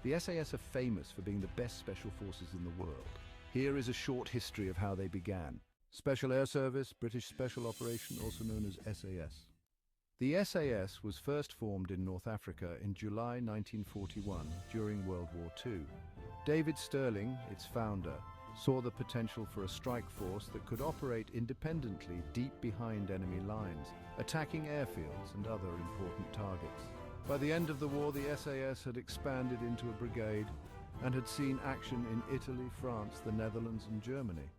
The SAS are famous for being the best special forces in the world. Here is a short history of how they began. Special Air Service, British Special Operation, also known as SAS. The SAS was first formed in North Africa in July 1941 during World War II. David Stirling, its founder, saw the potential for a strike force that could operate independently deep behind enemy lines, attacking airfields and other important targets. By the end of the war, the SAS had expanded into a brigade and had seen action in Italy, France, the Netherlands and Germany.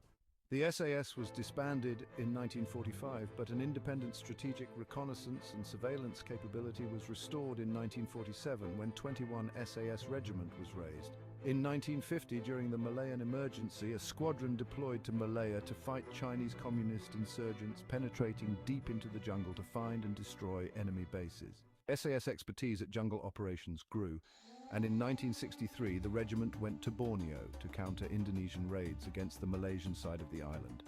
The SAS was disbanded in 1945, but an independent strategic reconnaissance and surveillance capability was restored in 1947 when 21 SAS Regiment was raised. In 1950, during the Malayan emergency, a squadron deployed to Malaya to fight Chinese communist insurgents penetrating deep into the jungle to find and destroy enemy bases. SAS expertise at jungle operations grew, and in 1963 the regiment went to Borneo to counter Indonesian raids against the Malaysian side of the island.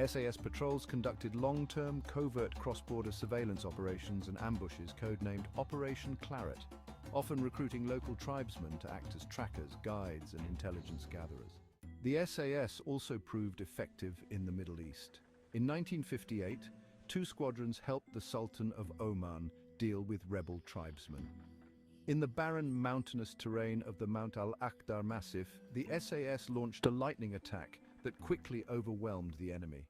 SAS patrols conducted long-term covert cross-border surveillance operations and ambushes codenamed Operation Claret, often recruiting local tribesmen to act as trackers, guides and intelligence gatherers. The SAS also proved effective in the Middle East. In 1958, 2 squadrons helped the Sultan of Oman deal with rebel tribesmen. In the barren mountainous terrain of the Mount al-Aqdar Massif, the SAS launched a lightning attack that quickly overwhelmed the enemy.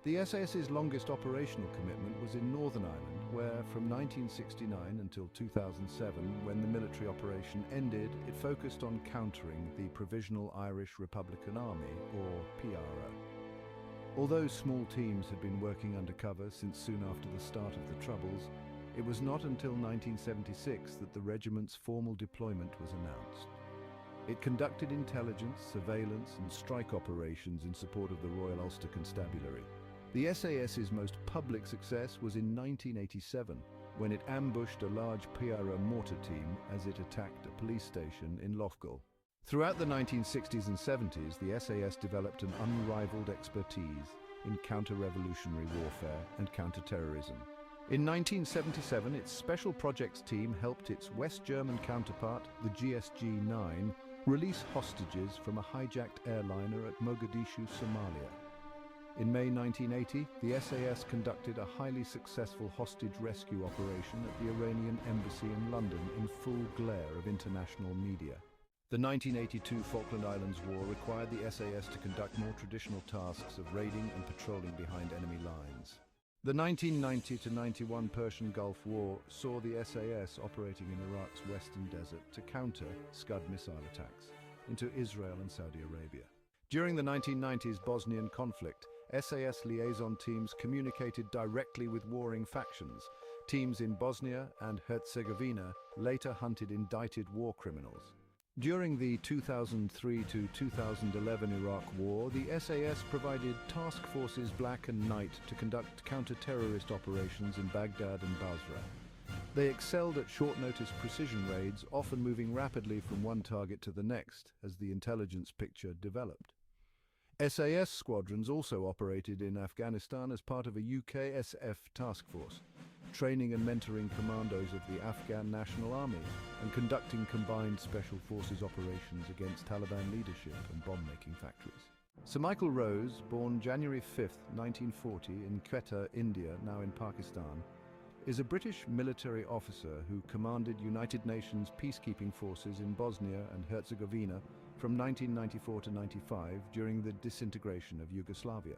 The SAS's longest operational commitment was in Northern Ireland, where from 1969 until 2007, when the military operation ended, it focused on countering the Provisional Irish Republican Army, or PRO. Although small teams had been working undercover since soon after the start of the Troubles, it was not until 1976 that the regiment's formal deployment was announced. It conducted intelligence, surveillance and strike operations in support of the Royal Ulster Constabulary. The SAS's most public success was in 1987, when it ambushed a large PRO mortar team as it attacked a police station in Loughgall. Throughout the 1960s and 70s, the SAS developed an unrivaled expertise in counter-revolutionary warfare and counter-terrorism. In 1977, its Special Projects team helped its West German counterpart, the GSG-9, release hostages from a hijacked airliner at Mogadishu, Somalia. In May 1980, the SAS conducted a highly successful hostage rescue operation at the Iranian embassy in London in full glare of international media. The 1982 Falkland Islands War required the SAS to conduct more traditional tasks of raiding and patrolling behind enemy lines. The 1990-91 Persian Gulf War saw the SAS operating in Iraq's western desert to counter Scud missile attacks into Israel and Saudi Arabia. During the 1990s Bosnian conflict, SAS liaison teams communicated directly with warring factions. Teams in Bosnia and Herzegovina later hunted indicted war criminals. During the 2003-2011 Iraq War, the SAS provided task forces Black and Night to conduct counter-terrorist operations in Baghdad and Basra. They excelled at short-notice precision raids, often moving rapidly from one target to the next as the intelligence picture developed. SAS squadrons also operated in Afghanistan as part of a UKSF task force, training and mentoring commandos of the Afghan National Army and conducting combined special forces operations against Taliban leadership and bomb-making factories. Sir Michael Rose, born January 5, 1940 in Quetta, India, now in Pakistan, is a British military officer who commanded United Nations peacekeeping forces in Bosnia and Herzegovina from 1994 to 95 during the disintegration of Yugoslavia.